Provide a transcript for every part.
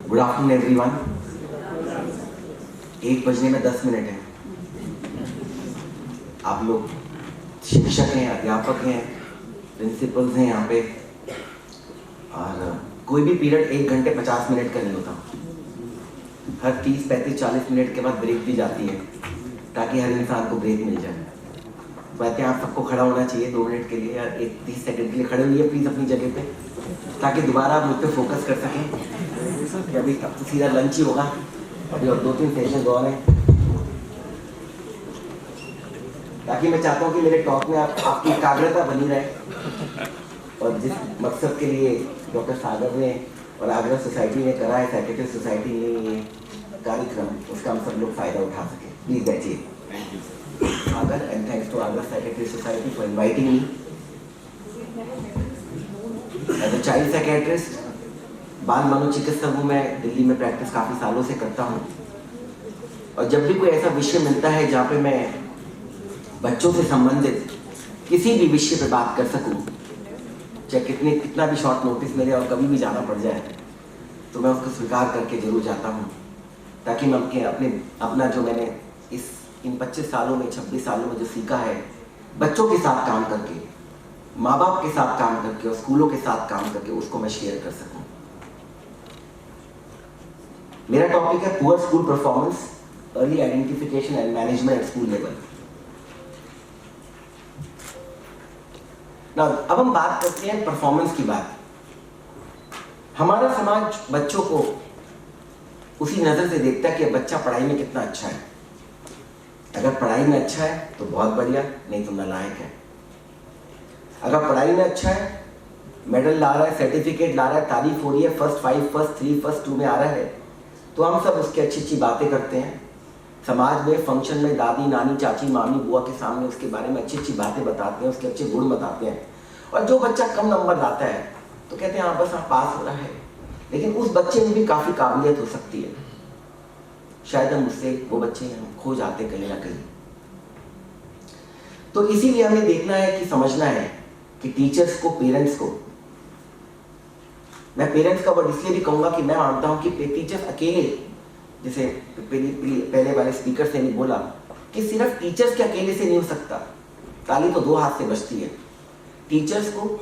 Good afternoon everyone. 1 बजने में 10 minute है। आप लोग शिक्षक हैं, अध्यापक हैं, प्रिंसिपल्स हैं यहाँ पे, और कोई भी पीरियड 1 घंटे 50 मिनट का नहीं होता। हर 30, 35, 40 मिनट के बाद ब्रेक दी जाती है ताकि हर इंसान को ब्रेक मिल जाए। वैसे आप सबको खड़ा होना चाहिए 2 मिनट के लिए या 30 सेकंड के लिए खड़े होइए प्लीज़ अपनी जगह पे, ताकि दोबारा आप मुझ पर फोकस कर सकें। कि अभी अब तो सीधा लंच ही होगा, अभी और 2-3 सेशन और हैं, ताकि मैं चाहता हूँ कि मेरे टॉक में आपकी एकाग्रता बनी रहे। और जिस मकसद के लिए डॉक्टर सागर ने और आगरा सोसाइटी ने करा है, सेक्रेटरी सोसाइटी ने ये कार्यक्रम, उसका हम सब लोग फ़ायदा उठा सकें। प्लीज़ बैठिए। Agar, and thanks to Agra Secretary Society for inviting me. As a child psychiatrist, बाल मनोचिकित्सक हूँ मैं, दिल्ली में प्रैक्टिस काफ़ी सालों से करता हूँ। और जब भी कोई ऐसा विषय मिलता है जहाँ पे मैं बच्चों से संबंधित किसी भी विषय पे बात कर सकूँ, चाहे कितना भी शॉर्ट नोटिस मिले और कभी भी जाना पड़ जाए, तो मैं उसको स्वीकार करके जरूर जाता हूँ, ताकि मैं अपना जो मैंने इन 25 सालों में, 26 सालों में जो सीखा है, बच्चों के साथ काम करके, माँ बाप के साथ काम करके और स्कूलों के साथ काम करके, उसको मैं शेयर कर सकूं। मेरा टॉपिक है poor school performance, early identification and management at school level. अब हम बात करते हैं परफॉर्मेंस की बात। हमारा समाज बच्चों को उसी नजर से देखता है कि बच्चा पढ़ाई में कितना अच्छा है। अगर पढ़ाई में अच्छा है तो बहुत बढ़िया, नहीं तो नालायक है। अगर पढ़ाई में अच्छा है, मेडल ला रहा है, सर्टिफिकेट ला रहा है, तारीफ हो रही है, फर्स्ट 5, फर्स्ट 3, फर्स्ट 2 में आ रहा है, तो हम सब उसकी अच्छी अच्छी बातें करते हैं। समाज में, फंक्शन में दादी, नानी, चाची, मामी, बुआ के सामने उसके बारे में अच्छी अच्छी बातें बताते हैं, उसके अच्छे गुण बताते हैं। और जो बच्चा कम नंबर लाता है तो कहते हैं हाँ बस हाँ पास हो रहा है, लेकिन उस बच्चे में भी काफ़ी काबिलियत हो सकती है। शायद हम उससे वो बच्चे हम खो जाते कहीं ना कहीं। तो इसीलिए हमें देखना है कि समझना है कि टीचर्स को, पेरेंट्स को, मैं पेरेंट्स का वर्ड इसलिए भी कहूंगा कि मैं मानता हूं कि टीचर्स अकेले, जैसे पहले वाले स्पीकर से नहीं बोला कि सिर्फ टीचर्स के अकेले से नहीं हो सकता, ताली तो 2 हाथ से बजती है। टीचर्स को,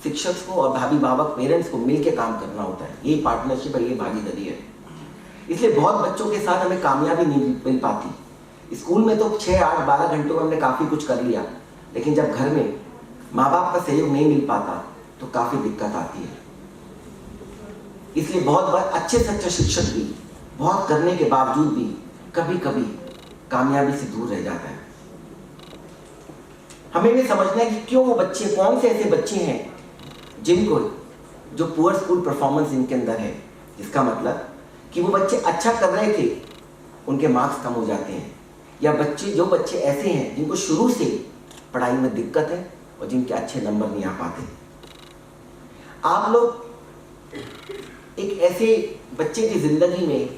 शिक्षक को और भाभी भावक पेरेंट्स को मिलकर काम करना होता है। ये पार्टनरशिप है, ये भागीदारी है। इसलिए बहुत बच्चों के साथ हमें कामयाबी नहीं मिल पाती। स्कूल में तो 6, 8, 12 घंटों में हमने काफ़ी कुछ कर लिया, लेकिन जब घर में माँ बाप का सहयोग नहीं मिल पाता तो काफ़ी दिक्कत आती है। इसलिए बहुत बार अच्छे से अच्छा शिक्षक भी बहुत करने के बावजूद भी कभी कभी कामयाबी से दूर रह जाता है। हमें ये समझना है कि क्यों वो बच्चे, कौन से ऐसे बच्चे हैं जिनको, जो पुअर स्कूल परफॉर्मेंस इनके अंदर है, जिसका मतलब कि वो बच्चे अच्छा कर रहे थे, उनके मार्क्स कम हो जाते हैं, या जो बच्चे ऐसे हैं जिनको शुरू से पढ़ाई में दिक्कत है और जिनके अच्छे नंबर नहीं आ पाते। आप लोग एक ऐसे बच्चे की जिंदगी में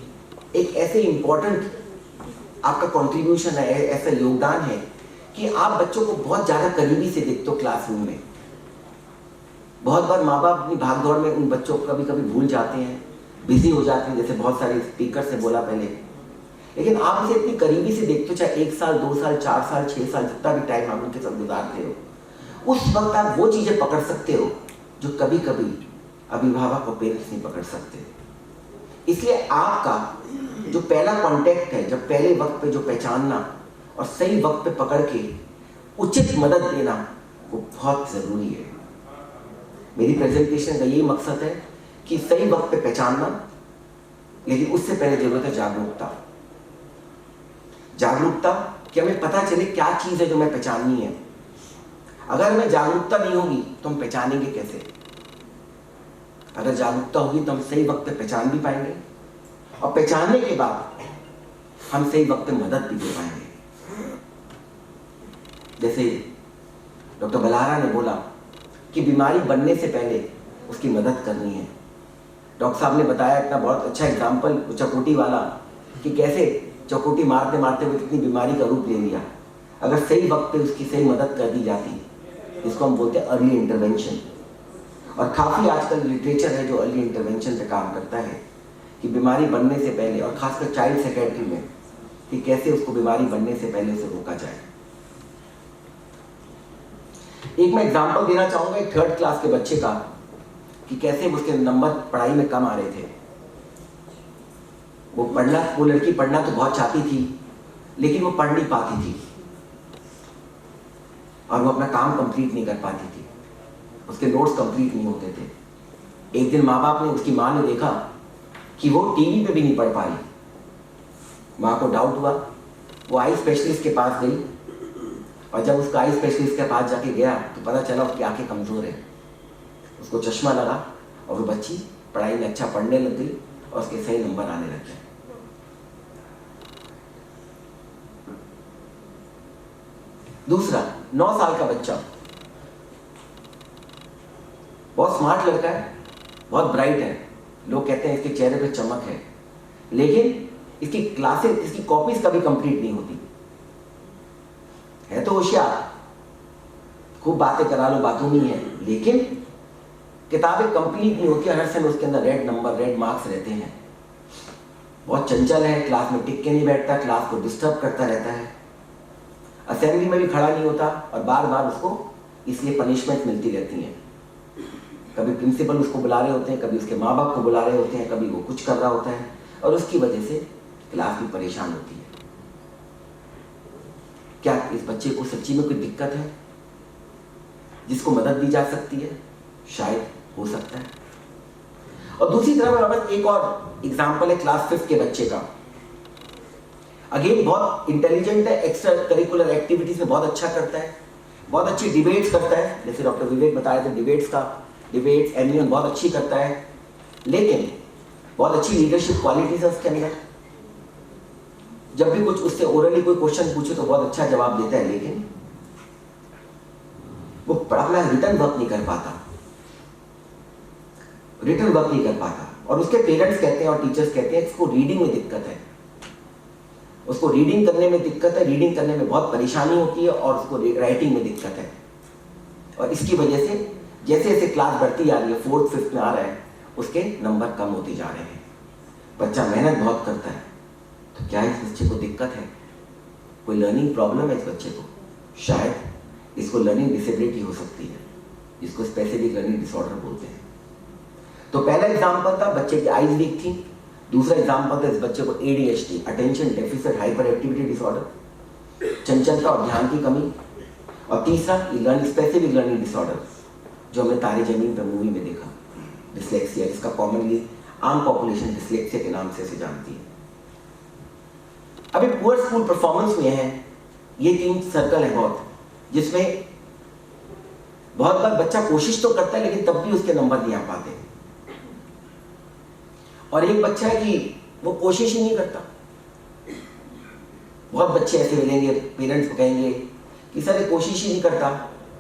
एक ऐसे इंपॉर्टेंट आपका कंट्रीब्यूशन है, ऐसा योगदान है कि आप बच्चों को बहुत ज़्यादा करीबी से देखते हो क्लासरूम में। बहुत बार माँ बाप अपनी भागदौड़ में उन बच्चों को कभी कभी भूल जाते हैं, बिजी हो जाते हैं, जैसे बहुत सारे स्पीकर से बोला पहले, लेकिन आप इसे इतनी करीबी से देखते हो, चाहे 1 साल, 2 साल, 4 साल, 6 साल, जितना भी टाइम आप उनके साथ गुजारते हो, उस वक्त आप वो चीजें पकड़ सकते हो जो कभी कभी अभिभावक और पेरेंट्स नहीं पकड़ सकते। इसलिए आपका जो पहला कॉन्टेक्ट है, जब पहले वक्त पे जो पहचानना और सही वक्त पे पकड़ के उचित मदद देना, वो बहुत जरूरी है। मेरी प्रेजेंटेशन का यही मकसद है कि सही वक्त पे पहचानना, लेकिन उससे पहले जरूरत है जागरूकता। जागरूकता कि हमें पता चले क्या चीज है जो हमें पहचाननी है। अगर हमें जागरूकता नहीं होगी तो हम पहचानेंगे कैसे? अगर जागरूकता होगी तो हम सही वक्त पे पहचान भी पाएंगे, और पहचानने के बाद हम सही वक्त पे मदद भी दे पाएंगे। जैसे डॉक्टर बलारा ने बोला कि बीमारी बनने से पहले उसकी मदद करनी है। डॉक्टर साहब ने बताया इतना बहुत अच्छा एग्जाम्पल चकोटी वाला, कि कैसे चकोटी मारते मारते वो कितनी बीमारी का रूप ले लिया। अगर सही वक्त पे उसकी सही मदद कर दी जाती, जिसको हम बोलते हैं अर्ली इंटरवेंशन। और काफ़ी आजकल लिटरेचर है जो अर्ली इंटरवेंशन पे काम करता है कि बीमारी बनने से पहले, और खासकर चाइल्ड साइकियाट्री में, कि कैसे उसको बीमारी बनने से पहले उसे रोका जाए। एक मैं एग्जांपल देना चाहूंगा एक 3rd क्लास के बच्चे का, कि कैसे उसके नंबर पढ़ाई में कम आ रहे थे। वो लड़की पढ़ना तो बहुत चाहती थी, लेकिन वो पढ़ नहीं पाती थी और वो अपना काम कंप्लीट नहीं कर पाती थी, उसके नोट्स कंप्लीट नहीं होते थे। एक दिन माँ बाप ने, उसकी माँ ने देखा कि वो टीवी पे भी नहीं पढ़ पा रही। माँ को डाउट हुआ, वो आई स्पेशलिस्ट के पास गई, और जब उसका आई स्पेशलिस्ट के पास जाके गया तो पता चला उसकी आंखें कमजोर है। उसको चश्मा लगा और वो बच्ची पढ़ाई में अच्छा पढ़ने लग गई और उसके सही नंबर आने लग गए। दूसरा, 9 साल का बच्चा, बहुत स्मार्ट लड़का है, बहुत ब्राइट है, लोग कहते हैं इसके चेहरे पे चमक है, लेकिन इसकी क्लासेस, इसकी कॉपीज कभी कंप्लीट नहीं होती। है तो होशियार, खूब बातें करा लो, बातों नहीं है, लेकिन किताबें कंप्लीट नहीं होती। हर समय उसके अंदर रेड नंबर, रेड मार्क्स रहते हैं। बहुत चंचल है, क्लास में टिक के नहीं बैठता, क्लास को डिस्टर्ब करता रहता है, असेंबली में भी खड़ा नहीं होता, और बार बार उसको इसलिए पनिशमेंट मिलती रहती है। कभी प्रिंसिपल उसको बुला रहे होते हैं, कभी उसके माँ बाप को बुला रहे होते हैं, कभी वो कुछ कर रहा होता है, और उसकी वजह से क्लास भी परेशान होती है। क्या इस बच्चे को सच्ची में कोई दिक्कत है जिसको मदद दी जा सकती है? शायद हो सकता है। और दूसरी तरफ हमारे पास एक और एग्जाम्पल है क्लास 5th के बच्चे का। अगेन बहुत इंटेलिजेंट है, एक्स्ट्रा करिकुलर एक्टिविटीज में बहुत अच्छा करता है, बहुत अच्छी डिबेट्स करता है, जैसे डॉक्टर विवेक बताया था, डिबेट्स एनियन बहुत अच्छी करता है, लेकिन बहुत अच्छी लीडरशिप क्वालिटीज है उसके अंदर। जब भी कुछ उससे ओरली कोई क्वेश्चन पूछे तो बहुत अच्छा जवाब देता है, लेकिन वो अपना रिटर्न वर्क नहीं कर पाता, और उसके पेरेंट्स कहते हैं और टीचर्स कहते हैं इसको रीडिंग में दिक्कत है, उसको रीडिंग करने में दिक्कत है, रीडिंग करने में बहुत परेशानी होती है, और उसको राइटिंग में दिक्कत है। और इसकी वजह से जैसे जैसे क्लास बढ़ती जा रही है, 4th 5th में आ रहा है, उसके नंबर कम होते जा रहे हैं। बच्चा मेहनत बहुत करता है, तो क्या इस बच्चे को दिक्कत है? कोई लर्निंग प्रॉब्लम है इस बच्चे को? शायद इसको लर्निंग डिसेबिलिटी हो सकती है, जिसको स्पेसिफिक लर्निंग डिसऑर्डर बोलते हैं। तो पहला एग्जाम्पल था बच्चे की आईज वीक थी, दूसरा एग्जाम्पल था इस बच्चे को ADHD, attention deficit hyper activity disorder, चंचलता और ध्यान की कमी, और तीसरा स्पेसिफिक लर्निंग डिसऑर्डर जो हमने तारे जमीन पर मूवी में देखा, डिसलेक्सिया, जिसका कॉमनली आम पॉपुलेशन डिसलेक्सिया के नाम से इसे जानती है। अभी पुअर स्कूल परफॉर्मेंस में है, ये 3 सर्कल है बहुत, जिसमें बहुत बार बच्चा कोशिश तो करता है लेकिन तब भी उसके नंबर नहीं आ पाते, और एक बच्चा है कि वो कोशिश ही नहीं करता। बहुत बच्चे ऐसे मिलेंगे, पेरेंट्स को कहेंगे कि सर ये कोशिश ही नहीं करता,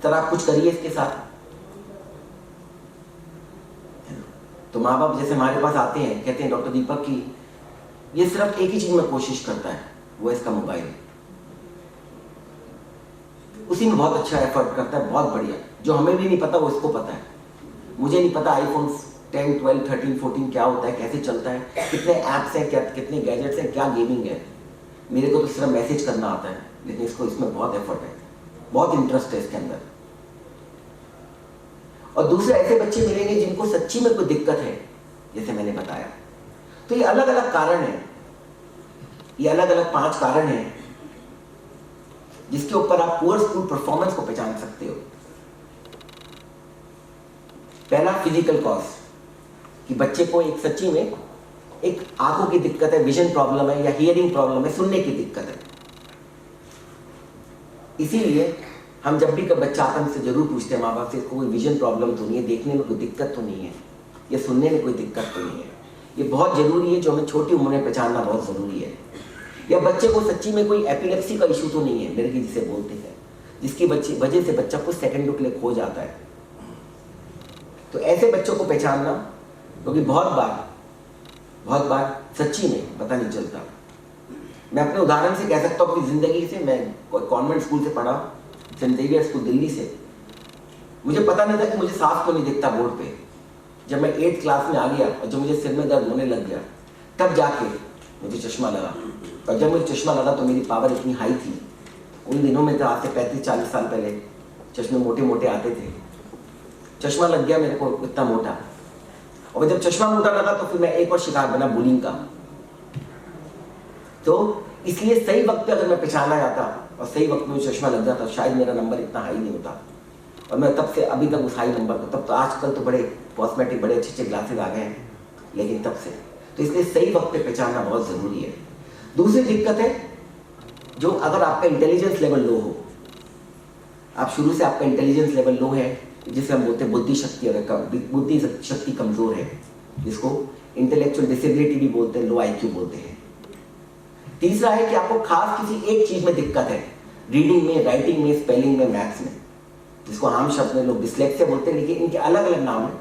सर आप कुछ करिए इसके साथ। तो माँ बाप जैसे हमारे पास आते हैं, कहते हैं डॉक्टर दीपक की ये सिर्फ एक ही चीज में कोशिश करता है, वो इसका मोबाइल, उसी में बहुत अच्छा एफर्ट करता है, बहुत बढ़िया, जो हमें भी नहीं पता वो इसको पता है। मुझे नहीं पता आईफोन 10, 12, 13, 14 क्या होता है, कैसे चलता है, कितने ऐप्स हैं, क्या कितने गैजेट्स हैं, क्या गेमिंग है। मेरे को तो सिर्फ मैसेज करना आता है, लेकिन इसको इसमें बहुत एफर्ट है, बहुत इंटरेस्ट है इसके अंदर। और दूसरे ऐसे बच्चे मिलेंगे जिनको सच्ची में कोई दिक्कत है, जैसे मैंने बताया। तो ये अलग अलग कारण है, ये अलग अलग 5 कारण हैं जिसके ऊपर आप पुअर स्कूल परफॉर्मेंस को पहचान सकते हो। पहला, फिजिकल कॉज, कि बच्चे को एक सच्ची में एक आंखों की दिक्कत है, विजन प्रॉब्लम है, या हियरिंग प्रॉब्लम है, सुनने की दिक्कत है। इसीलिए हम जब भी बच्चा आता है हमसे जरूर पूछते हैं माँ बाप से, कोई विजन प्रॉब्लम तो नहीं है, देखने में कोई दिक्कत तो नहीं है, या सुनने में कोई दिक्कत तो नहीं है। ये बहुत जरूरी है, जो हमें छोटी उम्र में पहचानना बहुत जरूरी है। या बच्चे को सच्ची में कोई एपिलेप्सी का इशू तो नहीं है, मिर्गी जिसे बोलते हैं, जिसकी वजह से बच्चा कुछ सेकंडों के लिए खो जाता है। तो ऐसे बच्चों को पहचानना, क्योंकि बहुत बार सच्ची में पता नहीं चलता। मैं अपने उदाहरण से कह सकता हूँ अपनी जिंदगी से, मैं कॉन्वेंट स्कूल से पढ़ा, सेंट जेवियर स्कूल दिल्ली से। मुझे पता नहीं था कि मुझे साफ तो नहीं दिखता बोर्ड पे। जब मैं 8th क्लास में आ गया और जब मुझे सिर में दर्द होने लग गया, तब जाके मुझे चश्मा लगा। और जब मुझे चश्मा लगा तो मेरी पावर इतनी हाई थी, उन दिनों में तो आज से 35-40 साल पहले चश्मे मोटे मोटे आते थे, चश्मा लग गया मेरे को इतना मोटा। और जब चश्मा मोटा लगा तो फिर मैं एक और शिकार बना बुलिंग का। तो इसलिए सही वक्त पे अगर मैं पहचाना जाता और सही वक्त में चश्मा लग जाता, शायद मेरा नंबर इतना हाई नहीं होता। और मैं तब से अभी तक उस हाई नंबर को, तब तो आजकल तो बड़े कॉस्मेटिक बड़े अच्छे अच्छे ग्लासेस आ गए हैं, लेकिन तब से तो इसलिए सही वक्त पे पहचानना बहुत ज़रूरी है। दूसरी दिक्कत है जो अगर आपका इंटेलिजेंस लेवल लो हो, आप शुरू से आपका इंटेलिजेंस लेवल लो है, जिसे हम बोलते हैं बुद्धि शक्ति, अगर बुद्धि शक्ति कमज़ोर है, जिसको इंटेलेक्चुअल डिसेबिलिटी भी बोलते हैं, लो आईक्यू बोलते हैं। तीसरा है कि आपको खास किसी एक चीज़ में दिक्कत है, रीडिंग में, राइटिंग में, स्पेलिंग में, मैथ्स में, जिसको आम शब्द में लोग डिसलेक्सिया बोलते हैं, लेकिन इनके अलग अलग नाम है,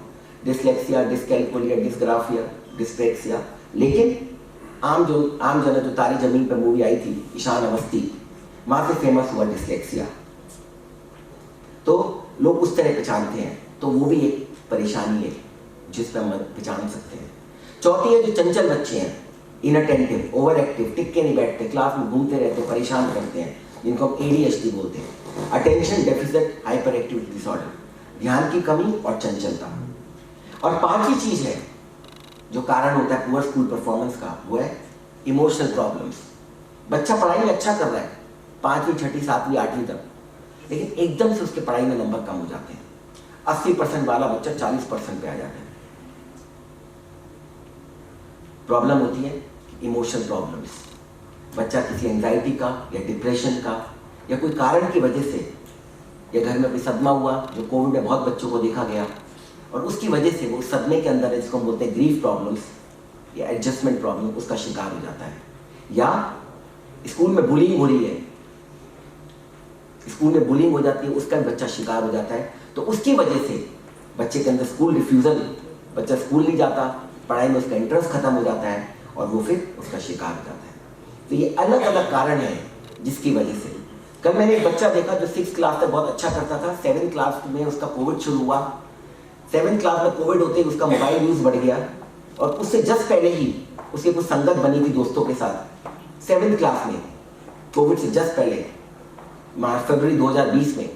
डिसलेक्सिया, डिसकैलकुलिया, डिसग्राफिया, डिस्प्रेक्सिया। लेकिन आम जना जो तारी जमीन पर मूवी आई थी ईशान अवस्थी, वहां से फेमस हुआ डिसलेक्सिया, तो लोग उस तरह पहचानते हैं, तो वो भी एक परेशानी है जिस पर हम पहचान सकते हैं। चौथी है जो चंचल बच्चे हैं, इनअटेंटिव, ओवर एक्टिव, टिक के नहीं बैठते, क्लास में घूमते रहते, परेशान करते हैं, जिनको हम ADHD बोलते हैं, attention deficit hyper activity disorder, ध्यान की कमी और चंचलता। और पांचवी चीज है जो कारण होता है पुअर स्कूल परफॉर्मेंस का, वो है इमोशनल प्रॉब्लम्स। बच्चा पढ़ाई में अच्छा कर रहा है 5वीं 6वीं 7वीं 8वीं तक, लेकिन एकदम से उसके पढ़ाई में नंबर कम हो जाते हैं। 80% वाला बच्चा 40% पे आ जाता है। प्रॉब्लम होती है इमोशनल प्रॉब्लम्स, बच्चा किसी एंजाइटी का या डिप्रेशन का या कोई कारण की वजह से, या घर में कोई सदमा हुआ जो कोविड में बहुत बच्चों को देखा गया, और उसकी वजह से वो सदमे के अंदर है, जिसको हम बोलते हैं ग्रीफ प्रॉब्लम्स या एडजस्टमेंट प्रॉब्लम, उसका शिकार हो जाता है। या स्कूल में बुलिंग हो रही है, स्कूल में बुलिंग हो जाती है, उसका बच्चा शिकार हो जाता है, तो उसकी वजह से बच्चे के अंदर स्कूल रिफ्यूजल, बच्चा स्कूल नहीं जाता, पढ़ाई में उसका इंटरेस्ट खत्म हो जाता है और वो फिर उसका शिकार हो जाता है। तो ये अलग अलग कारण है जिसकी वजह से। कल मैंने एक बच्चा देखा जो 6th क्लास तक बहुत अच्छा करता था, 7th क्लास में उसका कोविड शुरू हुआ, 7th क्लास में कोविड होते ही उसका मोबाइल यूज बढ़ गया, और उससे जस्ट पहले ही उसकी कुछ संगत बनी थी दोस्तों के साथ 7th क्लास में, कोविड से जस्ट पहले फरवरी 2020 में,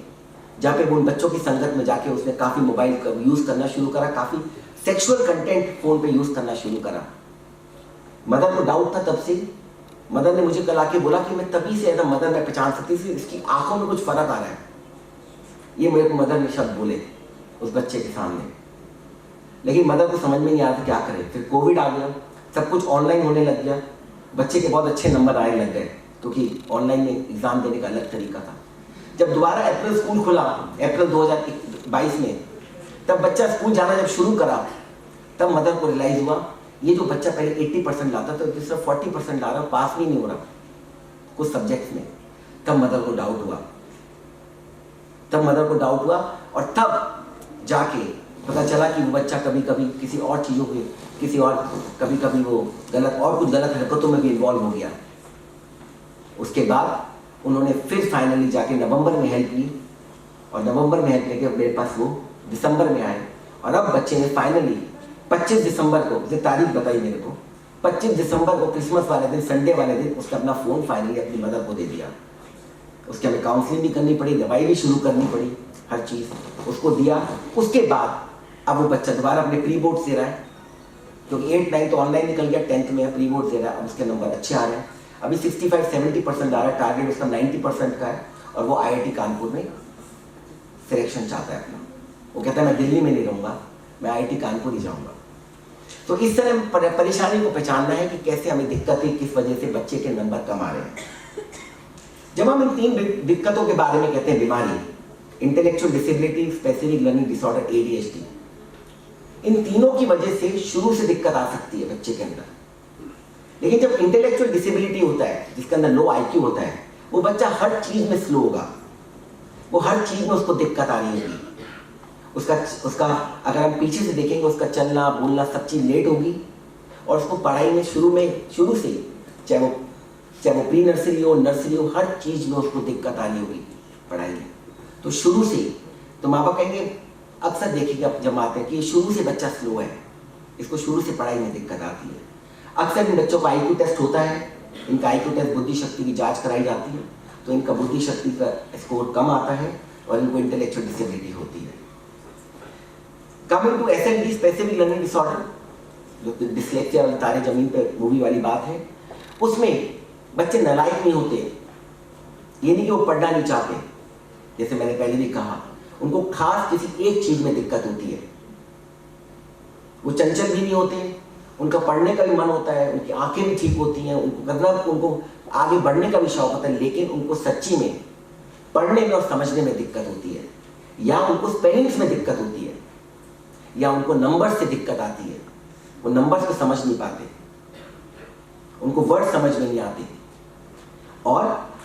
जहाँ पे वो उन बच्चों की संगत में जाके उसने काफ़ी मोबाइल यूज़ करना शुरू करा, काफ़ी सेक्सुअल कंटेंट फ़ोन पे यूज़ करना शुरू करा। मदर को डाउट था तब से, मदर ने मुझे कल आके बोला कि मैं तभी से एकदम मदर मैं पहचान सकती थी इसकी आंखों में कुछ फ़र्क आ रहा है, ये मेरे को मदर ने शब्द बोले उस बच्चे के सामने। लेकिन मदर को समझ में नहीं आ रहा था क्या करे। फिर कोविड आ गया, सब कुछ ऑनलाइन होने लग गया, बच्चे के बहुत अच्छे नंबर आने लग गए, क्योंकि ऑनलाइन में एग्ज़ाम देने का अलग तरीका था। जब दोबारा अप्रैल स्कूल खुला, अप्रैल 2022 में, तब बच्चा स्कूल जाना जब शुरू करा, तब मदर को रियलाइज़ हुआ ये जो बच्चा पहले 80% लाता था, दूसरा 40% ला रहा, पास भी नहीं हो रहा कुछ सब्जेक्ट्स में। तब मदर को डाउट हुआ, और तब जाके पता चला कि वो बच्चा कभी कभी किसी और चीज़ों के, किसी और कभी कभी वो कुछ गलत हरकतों में भी इन्वॉल्व हो गया। उसके बाद उन्होंने फिर फाइनली जाके नवंबर में हेल्प ली, और नवंबर में हेल्प लेके मेरे पास वो दिसंबर में आए, और अब बच्चे ने फाइनली 25 दिसंबर को, उसे तारीख बताई मेरे को, 25 दिसंबर को क्रिसमस वाले दिन, संडे वाले दिन, उसने अपना फ़ोन फाइनली अपनी मदर को दे दिया। उसके हमें काउंसलिंग भी करनी पड़ी, दवाई भी शुरू करनी पड़ी, हर चीज़ उसको दिया। उसके बाद अब वो बच्चा दोबारा अपने प्री बोर्ड दे रहा है, क्योंकि 8, 9 तो ऑनलाइन निकल गया, 10th में प्री बोर्ड दे रहा है। अब उसके नंबर अच्छे आ रहे हैं, अभी 65-70% आ रहा है, टारगेट उसका 90% का है, और वो IIT कानपुर में सिलेक्शन चाहता है अपना। वो कहता है मैं दिल्ली में नहीं रहूँगा, मैं IIT कानपुर ही जाऊँगा। तो इस तरह परेशानी को पहचानना है कि कैसे हमें दिक्कतें, किस वजह से बच्चे के नंबर कम आ रहे हैं। जब हम इन 3 दिक्कतों के बारे में कहते हैं बीमारी, intellectual disability, specific learning disorder, ADHD, इन तीनों की वजह से शुरू से दिक्कत आ सकती है बच्चे के अंदर। लेकिन जब इंटेलेक्चुअल डिसेबिलिटी होता है, जिसके अंदर लो IQ होता है, वो बच्चा हर चीज में स्लो होगा, वो हर चीज में उसको दिक्कत आ रही होगी। उसका अगर हम पीछे से देखेंगे, उसका चलना बोलना सब चीज लेट होगी, और उसको पढ़ाई में शुरू से चाहे वो प्री नर्सरी हो, नर्सरी हो, हर चीज में उसको दिक्कत आनी होगी पढ़ाई में। तो शुरू से तो माँ बाप कहेंगे, अक्सर देखेंगे जब आते हैं कि शुरू से बच्चा स्लो है, इसको शुरू से पढ़ाई में दिक्कत आती है। अक्सर इन बच्चों का IQ टेस्ट होता है, इनका IQ टेस्ट बुद्धि शक्ति की जांच कराई जाती है, तो इनका बुद्धि शक्ति का स्कोर कम आता है और इनको इंटेलेक्चुअल डिसेबिलिटी होती है। Coming to SLD, specific learning disorder, जो डिस्लेक्सिया वाली तारे जमीन पे मूवी वाली बात है, उसमें बच्चे नालायक नहीं होते, ये नहीं कि वो पढ़ना नहीं चाहते, जैसे मैंने पहले भी कहा, उनको खास किसी एक चीज में दिक्कत होती है। वो चंचल भी नहीं होते, उनका पढ़ने का भी मन होता है, उनकी आंखें भी ठीक होती हैं, उनको आगे बढ़ने का भी शौक होता है, लेकिन उनको सच्ची में पढ़ने में और समझने में दिक्कत होती है, या उनको स्पेलिंग्स में दिक्कत होती है, या उनको नंबर्स से दिक्कत आती है, वो नंबर्स को समझ नहीं पाते, उनको वर्ड समझ में नहीं आते, और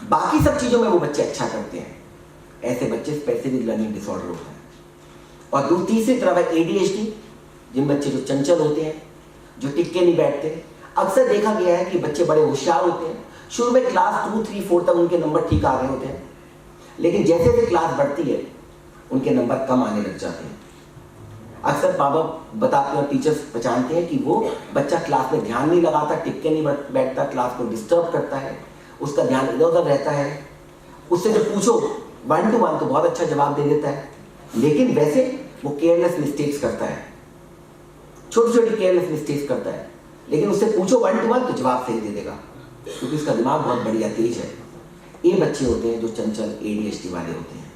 बाकी सब चीजों में वो बच्चे अच्छा करते हैं। ऐसे बच्चे स्पेसिफिक लर्निंग डिसऑर्डर होता है। और तीसरी तरफ है ADHD, जिन बच्चे जो चंचल होते हैं, जो टिक के नहीं बैठते। अक्सर देखा गया है कि बच्चे बड़े होशियार होते हैं, शुरू में क्लास 2, 3, 4 तक उनके नंबर ठीक आ रहे होते हैं, लेकिन जैसे जैसे क्लास बढ़ती है उनके नंबर कम आने लग जाते हैं। अक्सर माँ बाप बताते हैं और टीचर्स पहचानते हैं कि वो बच्चा क्लास में ध्यान नहीं लगाता, टिक के नहीं बैठता, क्लास को डिस्टर्ब करता है, उसका ध्यान इधर उधर रहता है। उससे जो पूछो 1 to 1 तो बहुत अच्छा जवाब दे देता है, लेकिन वैसे वो केयरलेस मिस्टेक्स करता है, छोटी छोटी केयरलेस मिस्टेक्स करता है, लेकिन उससे पूछो 1 to 1 तो जवाब सही दे देगा, क्योंकि उसका दिमाग बहुत बढ़िया तेज है। ये बच्चे होते हैं जो चंचल ADHD वाले होते हैं।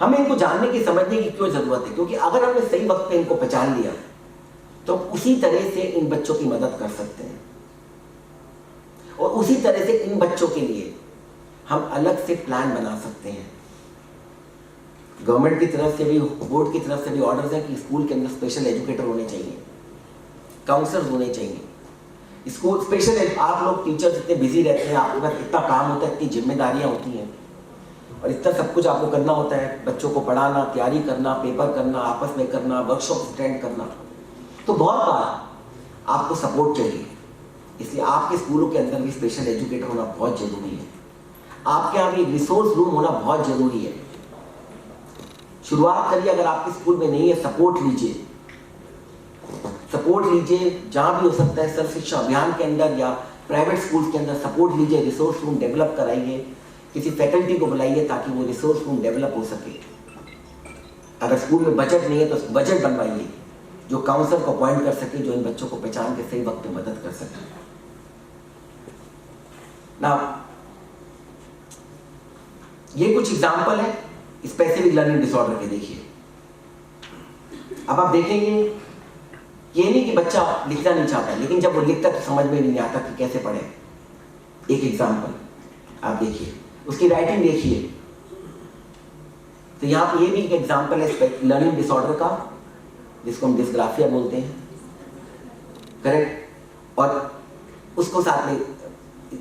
हमें इनको जानने की, समझने की क्यों जरूरत है? क्योंकि अगर हमने सही वक्त पे इनको पहचान लिया तो उसी तरह से इन बच्चों की मदद कर सकते हैं, और उसी तरह से इन बच्चों के लिए हम अलग से प्लान बना सकते हैं। गवर्नमेंट की तरफ से भी, बोर्ड की तरफ से भी ऑर्डर्स हैं कि स्कूल के अंदर स्पेशल एजुकेटर होने चाहिए, काउंसलर्स होने चाहिए। स्कूल स्पेशल, आप लोग टीचर्स इतने बिजी रहते हैं, आपके पास इतना काम होता है, इतनी जिम्मेदारियां होती हैं, और इतना सब कुछ आपको करना होता है, बच्चों को पढ़ाना, तैयारी करना, पेपर करना, आपस में करना, वर्कशॉप अटेंड करना, तो बहुत बार आपको सपोर्ट चाहिए। इसलिए आपके स्कूलों के अंदर भी स्पेशल एजुकेटर होना बहुत जरूरी है। आपके यहाँ भी रिसोर्स रूम होना बहुत जरूरी है। शुरुआत करिए, अगर आपके स्कूल में नहीं है सपोर्ट लीजिए, जहां भी हो सकता है, सर्व शिक्षा अभियान के अंदर या प्राइवेट स्कूल्स के अंदर सपोर्ट लीजिए, रिसोर्स रूम डेवलप कराइए, किसी फैकल्टी को बुलाइए ताकि वो रिसोर्स रूम डेवलप हो सके। अगर स्कूल में बजट नहीं है तो बजट बनवाइए, जो काउंसलर को अपॉइंट कर सके, जो इन बच्चों को पहचान के सही वक्त पे मदद कर सके। ना ये कुछ एग्जाम्पल है स्पेसिफिक लर्निंग डिसऑर्डर के। देखिए, अब आप देखेंगे, ये नहीं कि बच्चा लिखना नहीं चाहता, लेकिन जब वो लिखता तो समझ में नहीं आता कि कैसे पढ़े। एक एग्जाम्पल आप देखिए, उसकी राइटिंग देखिए, तो यहाँ पे ये भी एक एग्जाम्पल है लर्निंग डिसऑर्डर का, जिसको हम डिस्ग्राफिया बोलते हैं, करेक्ट। और उसको साथ में,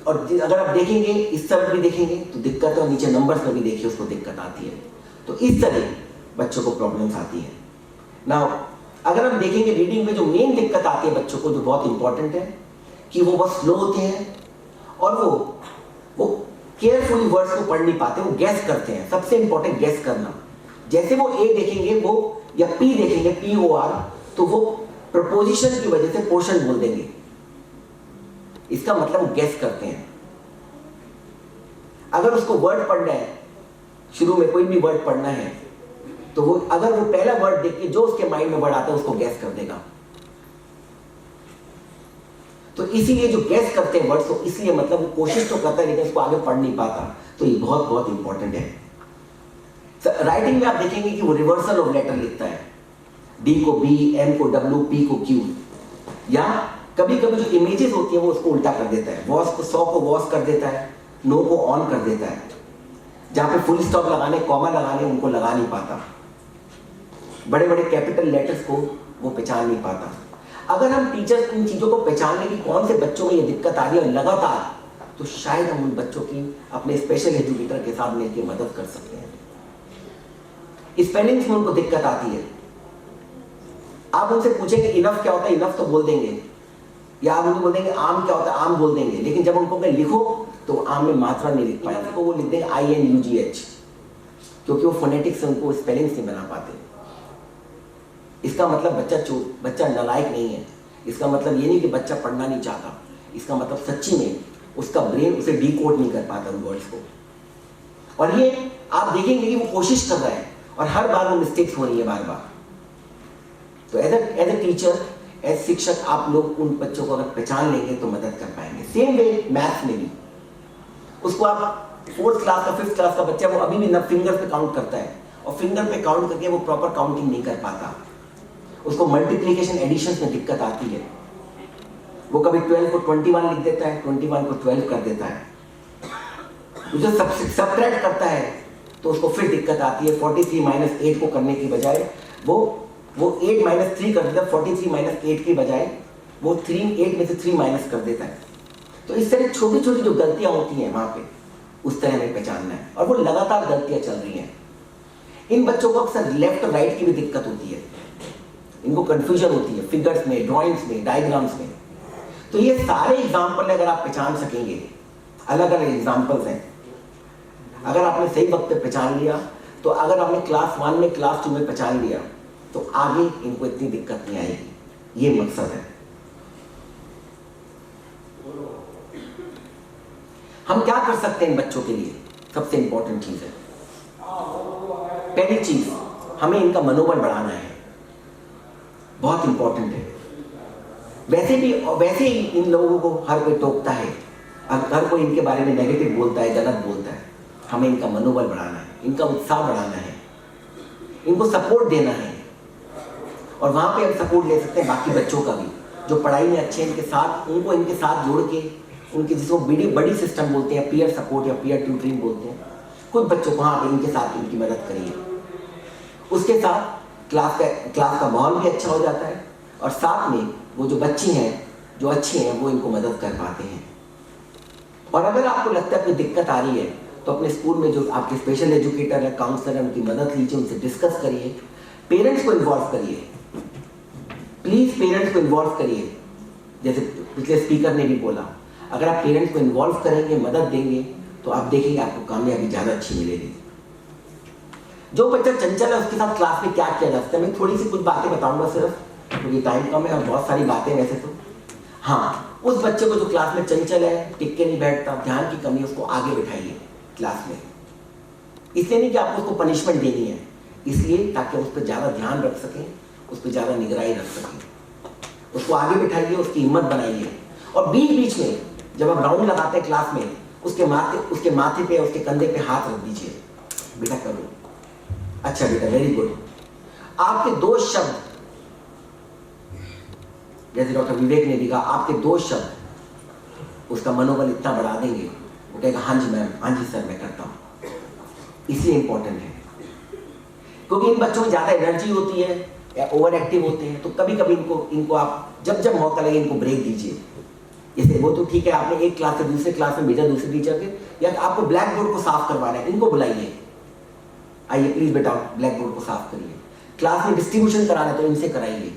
और अगर आप देखेंगे इस तरफ भी देखेंगे तो दिक्कत है, और नीचे नंबर्स में भी देखिए उसको दिक्कत आती है। तो इस तरह बच्चों को प्रॉब्लम्स आती है ना। अगर हम देखेंगे रीडिंग में जो मेन दिक्कत आती है बच्चों को, जो बहुत इंपॉर्टेंट है, कि वो बहुत स्लो होते हैं और वो केयरफुली वर्ड्स को पढ़ नहीं पाते, वो गैस करते हैं। सबसे इंपॉर्टेंट गैस करना। जैसे वो ए देखेंगे वो, या पी देखेंगे, POR, तो वो प्रपोजिशन की वजह से पोर्शन बोल देंगे, इसका मतलब वो गैस करते हैं। अगर उसको वर्ड पढ़ना है, शुरू में कोई भी वर्ड पढ़ना है, तो वो अगर वो पहला वर्ड देख के जो उसके माइंड में वर्ड आता है उसको गैस कर देगा। तो इसीलिए जो गैस करते हैं वर्ड्स, तो इसलिए मतलब वो कोशिश तो करता है लेकिन उसको आगे पढ़ नहीं पाता। तो ये बहुत बहुत इंपॉर्टेंट है। राइटिंग में आप देखेंगे कि वो रिवर्सल ऑफ लेटर लिखता है, D को B, M को W, P को Q, या कभी कभी जो इमेजेस होती है वो उसको उल्टा कर देता है। वॉस को 100 को वॉस कर देता है, नो को ऑन कर देता है। जहां पे फुल स्टॉप लगाने, कॉमा लगाने, उनको लगा नहीं पाता। बड़े बड़े कैपिटल लेटर्स को वो पहचान नहीं पाता। अगर हम टीचर्स इन चीजों को पहचान लें कि कौन से बच्चों में ये दिक्कत आ रही है लगातार, तो शायद हम उन बच्चों की अपने स्पेशल एजुकेटर के साथ मिलकर मदद कर सकते हैं। स्पेलिंग्स में उनको दिक्कत आती है, आप उनसे पूछेंगे इनफ क्या होता है, इनफ तो बोल देंगे, या आप उनको बोल देंगे आम क्या होता है, आम बोल देंगे, लेकिन जब उनको कहीं लिखो तो आम में मात्रा नहीं लिख पाएंगे, तो वो लिख देंगे INUGH, क्योंकि वो फोनेटिक्स से उनको स्पेलिंग्स नहीं बना पाते। इसका मतलब बच्चा नालायक नहीं है, इसका मतलब ये नहीं कि बच्चा पढ़ना नहीं चाहता, इसका मतलब सच्ची में उसका ब्रेन उसे डिकोड नहीं कर पाता उन वर्ड्स को। और ये आप देखेंगे कि वो कोशिश कर रहा है और हर बार वो मिस्टेक्स हो रही है बार बार। तो एज ए टीचर, एज शिक्षक, आप लोग उन बच्चों को अगर पहचान लेंगे तो मदद कर पाएंगे। सेम वे मैथ्स में भी, उसको आप 4th क्लास का 5th क्लास का बच्चा वो अभी भी न फिंगर पे काउंट करता है और फिंगर पे काउंट करके वो प्रॉपर काउंटिंग नहीं कर पाता, उसको मल्टीप्लिकेशन एडिशन में दिक्कत आती है। वो कभी 12 को 21 लिख देता है, 21 को 12 कर देता है। जो सबट्रैक्ट करता है तो उसको फिर दिक्कत आती है। 43 - 8 को करने की बजाय वो 8 - 3 कर देता है। 43 - 8 की बजाय वो 8 में से 3 माइनस कर देता है। तो इस तरह छोटी छोटी जो गलतियां होती हैं वहां पे, उस तरह हमें पहचानना है। और वो लगातार गलतियां चल रही हैं। इन बच्चों को अक्सर लेफ्ट और राइट की भी दिक्कत होती है, इनको कंफ्यूजन होती है फिगर्स में, ड्राइंग्स में, डायग्राम्स में। तो ये सारे एग्जाम्पल अगर आप पहचान सकेंगे, अलग अलग एग्जाम्पल्स हैं, अगर आपने सही वक्त पे पहचान लिया, तो अगर आपने क्लास 1 में, क्लास 2 में पहचान लिया, तो आगे इनको इतनी दिक्कत नहीं आएगी। ये मकसद है। हम क्या कर सकते हैं इन बच्चों के लिए? सबसे इंपॉर्टेंट चीज है, पहली चीज, हमें इनका मनोबल बढ़ाना है, बहुत इंपॉर्टेंट है। वैसे ही इन लोगों को हर कोई टोकता है, हर कोई इनके बारे में नेगेटिव बोलता है, गलत बोलता है। हमें इनका मनोबल बढ़ाना है, इनका उत्साह बढ़ाना है, इनको सपोर्ट देना है। और वहां पे हम सपोर्ट ले सकते हैं बाकी बच्चों का भी, जो पढ़ाई में अच्छे, इनके साथ, उनको इनके साथ जोड़ के, उनके जिसको बड़ी सिस्टम बोलते हैं, पीयर सपोर्ट या पीयर ट्यूटरिंग बोलते हैं, कुछ बच्चों को वहाँ पे इनके साथ इनकी मदद करिए। उसके साथ क्लास का माहौल भी अच्छा हो जाता है और साथ में वो जो बच्ची हैं जो अच्छी हैं वो इनको मदद कर पाते हैं। और अगर आपको लगता है कोई दिक्कत आ रही है तो अपने स्कूल में जो आपके स्पेशल एजुकेटर है, काउंसलर है, उनकी मदद लीजिए, उनसे डिस्कस करिए, पेरेंट्स को इन्वॉल्व करिए, प्लीज पेरेंट्स को इन्वॉल्व करिए। जैसे पिछले स्पीकर ने भी बोला, अगर आप पेरेंट्स को इन्वॉल्व करेंगे, मदद देंगे, तो आप देखेंगे आपको कामयाबी ज़्यादा अच्छी मिलेगी। जो बच्चा चंचल है उसके साथ क्लास में क्या किया जा सकता है, मैं थोड़ी सी कुछ बातें बताऊंगा सिर्फ, क्योंकि टाइम कम है और बहुत सारी बातें वैसे तो। हाँ, उस बच्चे को जो क्लास में चंचल है, टिक के नहीं बैठता, ध्यान की कमी, उसको आगे बिठाइए क्लास में। इसलिए नहीं कि आपको उसको पनिशमेंट देनी है, इसलिए ताकि उस पर ज़्यादा ध्यान रख सकें, उस पर ज़्यादा निगरानी रख सकें। उसको आगे बिठाइए, उसकी हिम्मत बनाइए। और बीच बीच में जब आप राउंड लगाते हैं क्लास में, उसके माथे पे, उसके कंधे पे हाथ रख दीजिए, बेटा करो, अच्छा बेटा, वेरी गुड। आपके 2 शब्द, जैसे डॉक्टर विवेक ने भी कहा, आपके 2 शब्द उसका मनोबल इतना बढ़ा देंगे, वो कहेगा हाँ जी मैम, हाँ जी सर, मैं करता हूँ। इसलिए इंपॉर्टेंट है, क्योंकि इन बच्चों में ज़्यादा एनर्जी होती है या ओवर एक्टिव होते हैं, तो कभी कभी इनको आप जब मौका लगे इनको ब्रेक दीजिए। जैसे वो तो ठीक है, आपने एक क्लास से दूसरे क्लास में भेजा, दूसरे टीचर के, या आपको ब्लैक बोर्ड को साफ करवाना है, इनको बुलाइए, आइए प्लीज बेटा ब्लैक बोर्ड को साफ करिए। क्लास में डिस्ट्रीब्यूशन कराना है तो इनसे कराइए,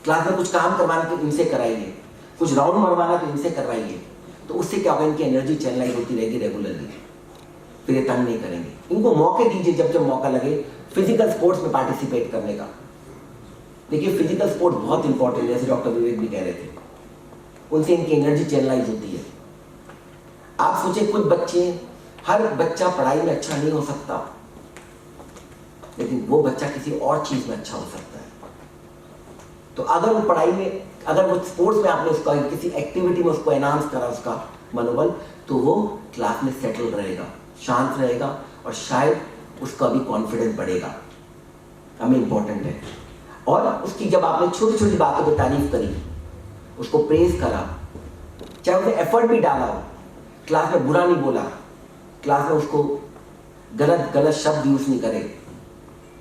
क्लास में कुछ काम करवाना तो इनसे कराइए, कुछ राउंड मरवाना तो इनसे करवाइए। तो उससे क्या होगा, इनकी एनर्जी चैनलाइज होती रहेगी रेगुलरली, फिर ये तंग नहीं करेंगे। इनको मौके दीजिए जब जब मौका लगे फिजिकल स्पोर्ट्स में पार्टिसिपेट करने का। देखिए फिजिकल स्पोर्ट बहुत इंपॉर्टेंट है, जैसे डॉक्टर विवेक भी कह रहे थे, उनसे इनकी एनर्जी चैनलाइज होती है। आप सोचे कुछ बच्चे, हर बच्चा पढ़ाई में अच्छा नहीं हो सकता, लेकिन वो बच्चा किसी और चीज में अच्छा हो सकता है। तो अगर वो पढ़ाई में, अगर वो स्पोर्ट्स में आपने उसका किसी एक्टिविटी में उसको एनहांस करा उसका मनोबल, तो वो क्लास में सेटल रहेगा, शांत रहेगा और शायद उसका भी कॉन्फिडेंस बढ़ेगा। हमें इंपॉर्टेंट है। और उसकी जब आपने छोटी छोटी बातों पर तारीफ करी, उसको प्रेज करा, चाहे उसने एफर्ट भी डाला हो, क्लास में बुरा नहीं बोला, क्लास में उसको गलत शब्द यूज नहीं करे,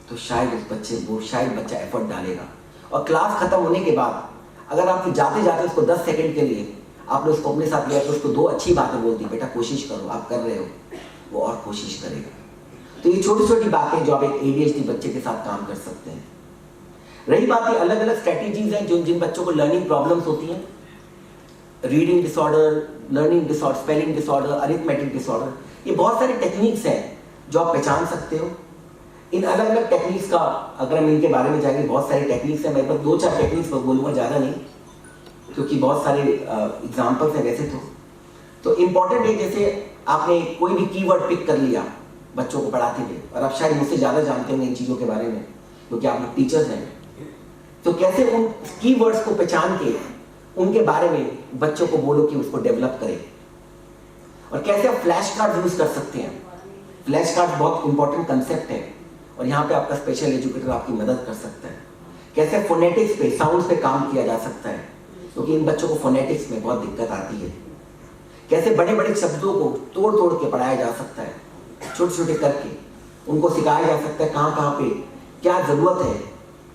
तो शायद बच्चा एफर्ट डालेगा। और क्लास खत्म होने के बाद अगर आप जाते जाते उसको 10 सेकंड के लिए आपने उसको अपने साथ लिया, तो उसको 2 अच्छी बातें बोल दी, बेटा कोशिश करो, आप कर रहे हो, वो और कोशिश करेगा। तो ये छोटी छोटी बातें जो आप एक ADHD बच्चे के साथ काम कर सकते हैं। रही बात, ये अलग अलग स्ट्रेटेजीज हैं जो जिन बच्चों को लर्निंग प्रॉब्लम्स होती हैं, reading disorder, learning disorder, spelling disorder, arithmetic disorder, ये बहुत सारी टेक्निक्स हैं जो आप पहचान सकते हो। इन अलग अलग टेक्निक्स का, अगर हम इनके बारे में जाएंगे, बहुत सारी टेक्निक्स हैं, मैं बस 2-4 टेक्निक्स पर बोलूँगा, ज़्यादा नहीं। क्योंकि बहुत सारे एग्जाम्पल्स हैं वैसे तो इम्पॉर्टेंट है, जैसे आपने कोई भी कीवर्ड पिक कर लिया बच्चों को पढ़ाते हुए, और आप शायद मुझसे ज़्यादा जानते होंगे इन चीज़ों के बारे में क्योंकि आप लोग टीचर्स हैं, तो कैसे उन कीवर्ड्स को पहचान के उनके बारे में बच्चों को बोलो कि उसको डेवलप करें, और कैसे आप फ्लैश कार्ड यूज़ कर सकते हैं। फ्लैश कार्ड बहुत इंपॉर्टेंट कंसेप्ट है और यहाँ पे आपका स्पेशल एजुकेटर आपकी मदद कर सकता है। कैसे फोनेटिक्स पे, साउंड्स पे काम किया जा सकता है क्योंकि इन बच्चों को फोनेटिक्स में बहुत दिक्कत आती है। कैसे बड़े बड़े शब्दों को तोड़ तोड़ के पढ़ाया जा सकता है, छोटे छोटे करके उनको सिखाया जा सकता है कहाँ कहाँ पे क्या ज़रूरत है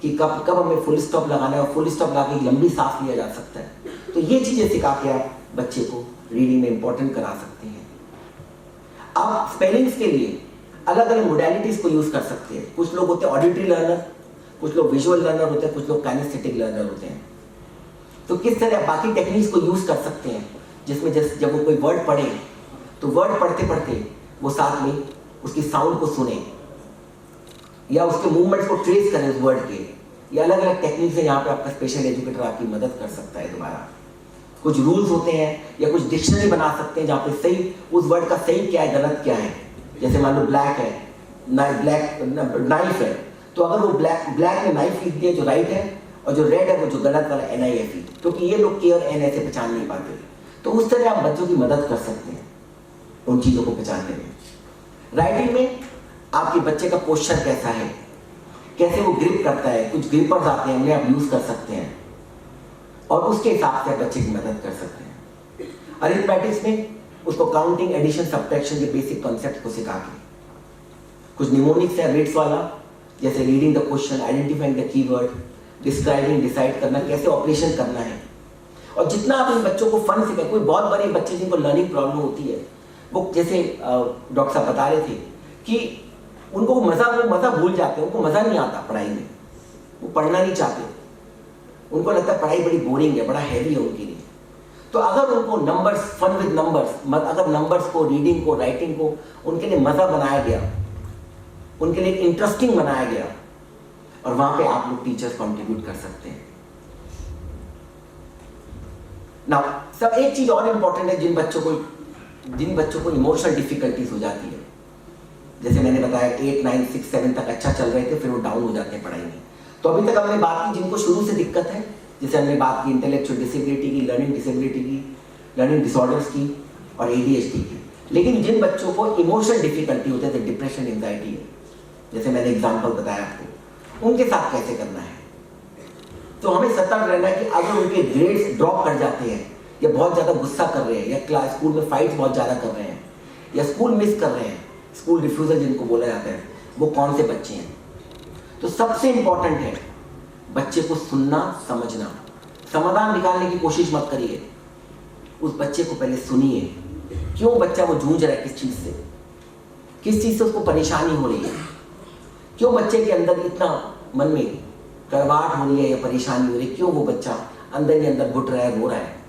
कि कब कब हमें फुल स्टॉप लगाना है, और फुल स्टॉप लगा के लंबी सांस लिया जा सकता है। तो ये चीज़ें सिखा के आप बच्चे को रीडिंग में इंपॉर्टेंट करा सकते हैं। आप स्पेलिंग्स के लिए अलग अलग मोडेलिटीज़ को यूज़ कर सकते हैं। कुछ लोग होते हैं ऑडिटरी लर्नर, कुछ लोग विजुअल लर्नर होते हैं, कुछ लोग काइनेस्थेटिक लर्नर होते हैं। तो किस तरह बाकी टेक्निक्स को यूज़ कर सकते हैं जिसमें जब वो कोई वर्ड पढ़े तो वर्ड पढ़ते पढ़ते वो साथ में उसकी साउंड को सुने या उसके मूवमेंट्स को ट्रेस करें उस वर्ड के। ये अलग अलग टेक्निक्स है, यहाँ पे आपका स्पेशल एजुकेटर आपकी मदद कर सकता है। दोबारा कुछ रूल्स होते हैं या कुछ डिक्शनरी बना सकते हैं जहाँ पे सही उस वर्ड का सही क्या है, गलत क्या है। जैसे मान लो ब्लैक है, नाइफ है, तो अगर वो ब्लैक में नाइफ लिख दिया जो राइट है, और जो रेड है वो जो गलत वाला NIFE, क्योंकि ये लोग के और N ऐसे पहचान नहीं पाते। तो उस तरह आप बच्चों की मदद कर सकते हैं उन चीज़ों को पहचानने में। राइटिंग में आपके बच्चे का पोस्चर कैसा है, कैसे वो ग्रिप करता है, कुछ ग्रिपर्स आते हैं उन्हें आप यूज़ कर सकते हैं और उसके हिसाब से आप बच्चे की मदद कर सकते हैं। अरिथमेटिक्स में उसको काउंटिंग, एडिशन, सब्ट्रैक्शन के बेसिक कॉन्सेप्ट को सिखा के, कुछ निमोनिक्स है रेट्स वाला, जैसे reading the question, identifying the keyword, describing, decide करना कैसे ऑपरेशन करना है। और जितना आप इन बच्चों को फन सिखाए, कोई बहुत बड़े बच्चे जिनको लर्निंग प्रॉब्लम होती है, वो जैसे डॉक्टर साहब बता रहे थे कि उनको वो मज़ा भूल जाते हैं, उनको मज़ा नहीं आता पढ़ाई में, वो पढ़ना नहीं चाहते, उनको लगता है पढ़ाई बड़ी बोरिंग है, बड़ा हैवी है उनके लिए। तो अगर उनको नंबर्स, फन विद नंबर्स, अगर नंबर्स को, रीडिंग को, राइटिंग को उनके लिए मज़ा बनाया गया, उनके लिए इंटरेस्टिंग बनाया गया, और वहाँ पे आप लोग टीचर्स कंट्रीब्यूट कर सकते हैं। नाउ सब एक चीज़ और इम्पॉर्टेंट है, जिन बच्चों को इमोशनल डिफिकल्टीज हो जाती है, जैसे मैंने बताया 8, 9, 6, 7 तक अच्छा चल रहे थे, फिर वो डाउन हो जाते हैं पढ़ाई में। तो अभी तक हमने बात की जिनको शुरू से दिक्कत है, जैसे हमने बात की इंटेलेक्चुअल डिसेबिलिटी की, लर्निंग डिसेबिलिटी की, लर्निंग डिसऑर्डर्स की और ADHD की। लेकिन जिन बच्चों को इमोशनल डिफिकल्टी होते थे, डिप्रेशन, एंजाइटी है, जैसे मैंने एग्जाम्पल बताया आपको, उनके साथ कैसे करना है। तो हमें सतर्क रहना है कि अगर उनके ग्रेड्स ड्रॉप कर जाते हैं, या बहुत ज़्यादा गुस्सा कर रहे हैं, या क्लास स्कूल में फाइट्स बहुत ज़्यादा कर रहे हैं, या स्कूल मिस कर रहे हैं, स्कूल रिफ्यूज़ल जिनको बोला जाता है, वो कौन से बच्चे हैं। तो सबसे इंपॉर्टेंट है बच्चे को सुनना, समझना। समाधान निकालने की कोशिश मत करिए, उस बच्चे को पहले सुनिए, क्यों बच्चा वो जूझ रहा है, किस चीज़ से उसको परेशानी हो रही है, क्यों बच्चे के अंदर इतना मन में कड़वाहट हो रही है या परेशानी हो रही है, क्यों वो बच्चा अंदर ही अंदर घुट रहा है, रो रहा है।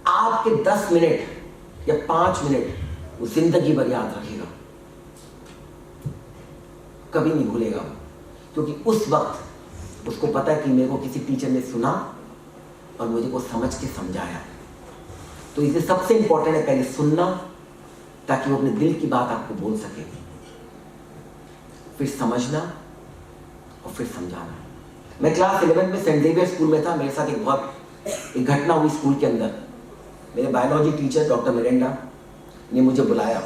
आपके 10 मिनट या 5 मिनट वो जिंदगी भर याद रखेगा, कभी नहीं भूलेगा, क्योंकि उस वक्त उसको पता है कि मेरे को किसी टीचर ने सुना और मुझे को समझ के समझाया। तो इसे सबसे इंपॉर्टेंट है पहले सुनना, ताकि वो अपने दिल की बात आपको बोल सके, फिर समझना और फिर समझाना। मैं क्लास 11 में सेंट जेवियर स्कूल में था, मेरे साथ एक घटना हुई स्कूल के अंदर। मेरे बायोलॉजी टीचर डॉक्टर मिरेंडा ने मुझे बुलाया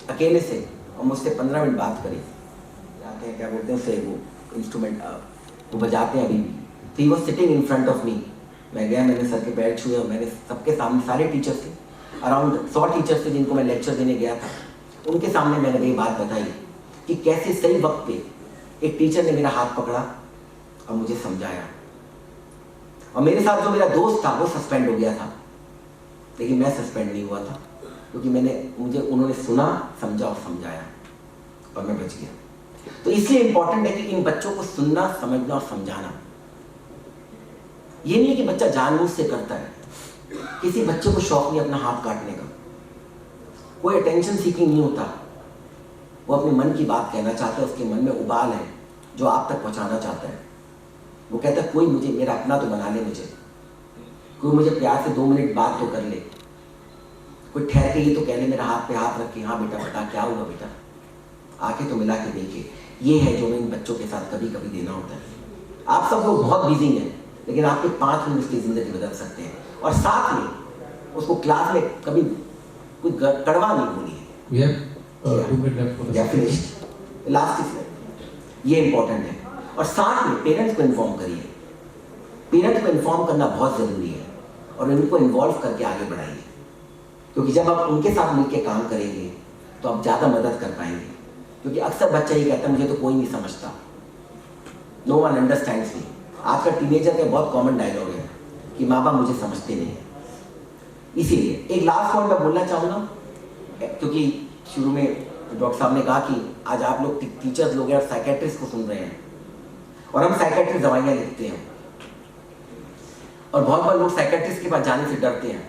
अकेले से और मुझसे 15 मिनट बात करी। जाते हैं क्या बोलते हैं उसे, वो इंस्ट्रूमेंट वो बजाते हैं अभी भी। तो he was sitting in front of me. मैं गया, मैंने सर के पैर छुए और मैंने सबके सामने, सारे टीचर्स थे, अराउंड 100 टीचर्स थे जिनको मैं लेक्चर देने गया था, उनके सामने मैंने ये बात बताई कि कैसे सही वक्त पे एक टीचर ने मेरा हाथ पकड़ा और मुझे समझाया। और मेरे साथ जो मेरा दोस्त था वो सस्पेंड हो गया था, लेकिन मैं सस्पेंड नहीं हुआ था, क्योंकि उन्होंने सुना, समझा और समझाया और मैं बच गया। तो इसलिए इंपॉर्टेंट है कि इन बच्चों को सुनना, समझना और समझाना। ये नहीं है कि बच्चा जानबूझ से करता है, किसी बच्चे को शौक नहीं अपना हाथ काटने का, कोई अटेंशन सीकिंग नहीं होता, वो अपने मन की बात कहना चाहता है, उसके मन में उबाल है जो आप तक पहुंचाना चाहता है। वो कहता है कोई मुझे मेरा अपना तो बना ले, मुझे कोई मुझे प्यार से 2 मिनट बात तो कर ले, कोई ठहर के ये तो कह ले, मेरा हाथ पे हाथ रख के, हाँ बेटा बता क्या हुआ बेटा, आके तो मिला के देखिए। ये है जो मैं इन बच्चों के साथ कभी कभी देना होता है। आप सब लोग बहुत बिजी हैं, लेकिन आपके 5 मिनट उसकी ज़िंदगी बदल सकते हैं। और साथ में उसको क्लास में कभी कोई कड़वा नहीं बोली है। लास्ट ये इंपॉर्टेंट है। और साथ में पेरेंट्स को इन्फॉर्म करिए। पेरेंट्स को इन्फॉर्म करना बहुत ज़रूरी है और उनको इन्वॉल्व करके आगे बढ़ाइए, क्योंकि जब आप उनके साथ मिलकर काम करेंगे तो आप ज़्यादा मदद कर पाएंगे। क्योंकि अक्सर बच्चा ये कहता है मुझे तो कोई नहीं समझता, नो वन अंडरस्टैंड्स मी। आजकल टीनेजर का बहुत कॉमन डायलॉग है कि माँ बाप मुझे समझते नहीं है। इसीलिए एक लास्ट पॉइंट मैं बोलना चाहूँगा, क्योंकि शुरू में डॉक्टर साहब ने कहा कि आज आप लोग टीचर्स लोग हैं और साइकेट्रिस्ट को सुन रहे हैं, और हम साइकेट्रिस्ट दवाइयाँ लिखते हैं और बहुत बार लोग साइकेट्रिस्ट के पास जाने से डरते हैं।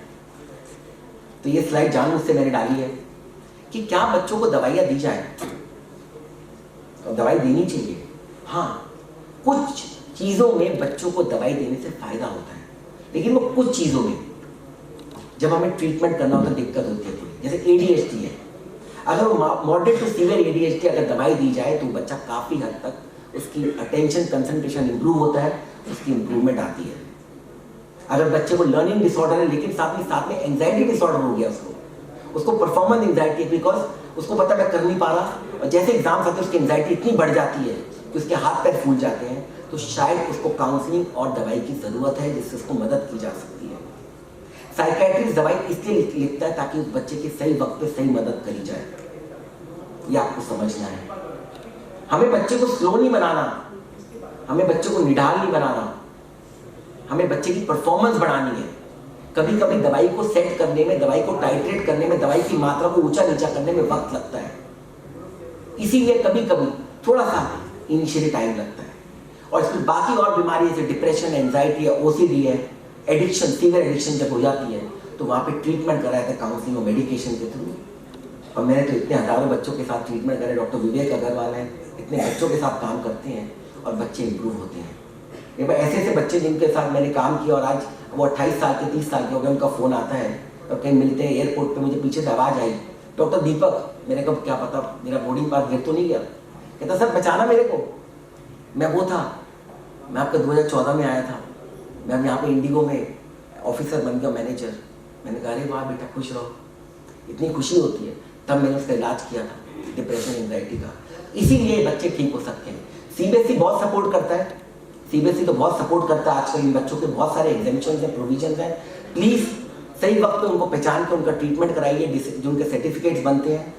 तो ये स्लाइड जानबूझ से मैंने डाली है कि क्या बच्चों को दवाइयाँ दी जाए, और दवाई देनी चाहिए। हाँ, कुछ चीज़ों में बच्चों को दवाई देने से फायदा होता है, लेकिन वो कुछ चीज़ों में जब हमें ट्रीटमेंट करना होता है दिक्कत होती है। जैसे ADHD है, अगर वो मॉडरेट टू सीवियर ADHD अगर दवाई दी जाए तो बच्चा काफ़ी हद तक उसकी अटेंशन कंसंट्रेशन इंप्रूव होता है, उसकी इंप्रूवमेंट आती है। अगर बच्चे को लर्निंग डिसऑर्डर है लेकिन साथ में एंजाइटी डिसऑर्डर हो गया, उसको परफॉर्मेंस एंजाइटी है, बिकॉज उसको पता मैं कर नहीं पा रहा, और जैसे एग्जाम्स आते हैं उसकी एंजाइटी इतनी बढ़ जाती है कि उसके हाथ पैर फूल जाते हैं, तो शायद उसको काउंसलिंग और दवाई की ज़रूरत है जिससे उसको मदद की जा सकती है। साइकेट्रिस्ट दवाई इसलिए लिखता है ताकि उस बच्चे की सही वक्त पे सही मदद करी जाए। ये आपको समझना है। हमें बच्चे को स्लो नहीं बनाना, हमें बच्चे को निढाल नहीं बनाना, हमें बच्चे की परफॉर्मेंस बढ़ानी है। कभी कभी दवाई को सेट करने में, दवाई को टाइट्रेट करने में, दवाई की मात्रा को ऊंचा नीचा करने में वक्त लगता है, इसीलिए कभी कभी थोड़ा सा इनिशियली टाइम लगता है। और इसमें बाकी और बीमारी जैसे डिप्रेशन, एंजाइटी है, OCD है, एडिक्शन, सीवियर एडिक्शन जब हो जाती है तो वहाँ पे ट्रीटमेंट कराया था काउंसलिंग और मेडिकेशन के थ्रू। और मैंने तो इतने हज़ारों बच्चों के साथ ट्रीटमेंट करे, डॉक्टर विवेक अग्रवाल हैं, इतने बच्चों के साथ काम करते हैं और बच्चे इंप्रूव होते हैं। एक बार ऐसे बच्चे जिनके साथ मैंने काम किया और आज वो 28 साल के 30 साल के हो गए, उनका फ़ोन आता है और कहीं मिलते हैं एयरपोर्ट पे, मुझे पीछे से आवाज़ आई, डॉक्टर दीपक। मैंने कहा क्या पता मेरा बोर्डिंग पास गिर तो नहीं गया। कहता सर बचाना मेरे को। मैं वो था, मैं आपका 2014 में आया था, मैं अब यहाँ पे इंडिगो में ऑफिसर बन गया, मैनेजर। मैंने कहा अरे वाह बेटा खुश रहो, इतनी खुशी होती है। तब मैंने उसका इलाज किया था डिप्रेशन एंजाइटी का। इसीलिए बच्चे ठीक हो सकते हैं। CBSE बहुत सपोर्ट करता है, CBSE तो बहुत सपोर्ट करता है। आजकल इन बच्चों के बहुत सारे एग्जामिशंस हैं, प्रोविजंस हैं। प्लीज़ सही वक्त पे उनको पहचान के उनका ट्रीटमेंट कराइए। जो उनके सर्टिफिकेट्स बनते हैं,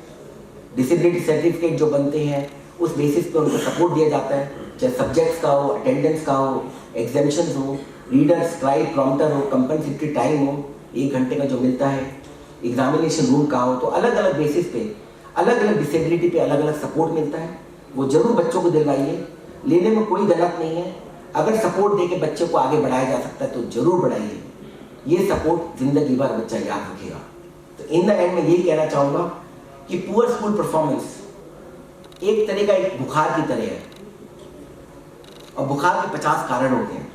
डिसेबिलिटी सर्टिफिकेट जो बनते हैं, उस बेसिस पे उनको सपोर्ट दिया जाता है, चाहे सब्जेक्ट्स का हो, अटेंडेंस का हो, एग्जामिशंस हो, रीडर, स्क्राइब, प्रॉम्प्टर हो, कंपनसेटरी टाइम हो 1 घंटे का जो मिलता है, एग्जामिनेशन रूम का हो। तो अलग अलग बेसिस पे, अलग अलग डिसेबिलिटी पे अलग अलग सपोर्ट मिलता है। वो जरूर बच्चों को दिलवाइए, लेने में कोई गलत नहीं है। अगर सपोर्ट दे के बच्चे को आगे बढ़ाया जा सकता है तो जरूर बढ़ाइए। ये सपोर्ट जिंदगी भर बच्चा याद रखेगा। तो इन द एंड में यही कहना चाहूँगा कि पुअर स्कूल परफॉर्मेंस एक तरह का एक बुखार की तरह है, और बुखार के 50 कारण होते हैं।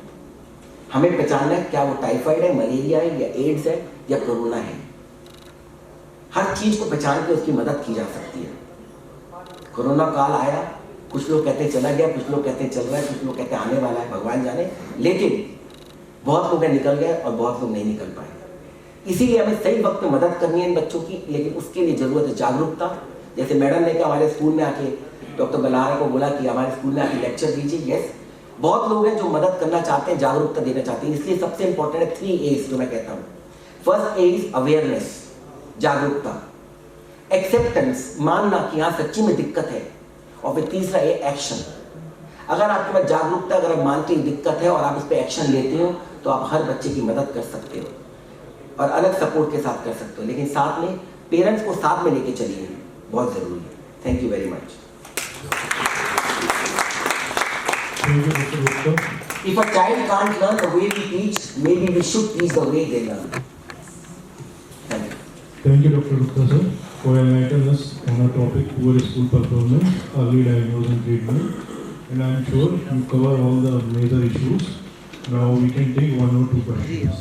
हमें पहचानना है क्या वो टाइफाइड है, मलेरिया है, या एड्स है, या कोरोना है। हर चीज को पहचान के उसकी मदद की जा सकती है। कोरोना काल आया, कुछ लोग कहते हैं चला गया, कुछ लोग कहते हैं चल रहा है, कुछ लोग कहते हैं आने वाला है, भगवान जाने। लेकिन बहुत लोग निकल गए और बहुत लोग नहीं निकल पाए। इसीलिए हमें सही वक्त में मदद करनी है इन बच्चों की, लेकिन उसके लिए जरूरत है जागरूकता। जैसे मैडम ने कहा हमारे स्कूल में आके, डॉक्टर गल्हारा को बोला कि हमारे स्कूल में आके लेक्चर दीजिए। यस, बहुत लोग हैं जो मदद करना चाहते हैं, जागरूकता देना चाहते हैं। इसलिए सबसे इंपॉर्टेंट है 3 A's जो मैं कहता हूँ। फर्स्ट A इज अवेयरनेस, जागरूकता। एक्सेप्टेंस, मानना कि हाँ सच्ची में दिक्कत है। और फिर तीसरा है एक्शन। अगर आपके पास जागरूकता, अगर आप मानते हैं दिक्कत है और आप उस पर एक्शन लेते हो तो आप हर बच्चे की मदद कर सकते हो और अलग सपोर्ट के साथ कर सकते हो। लेकिन साथ में पेरेंट्स को साथ में लेके चलिए, बहुत जरूरी है। Thank you very much. If a child can't learn the way we teach, maybe we should teach the way they learn. Thank you. Thank you, Dr. Gupta sir, for enlightening us on our topic poor school performance, early diagnosis and treatment. and I am sure you cover all the major issues. Now we can take one or two questions.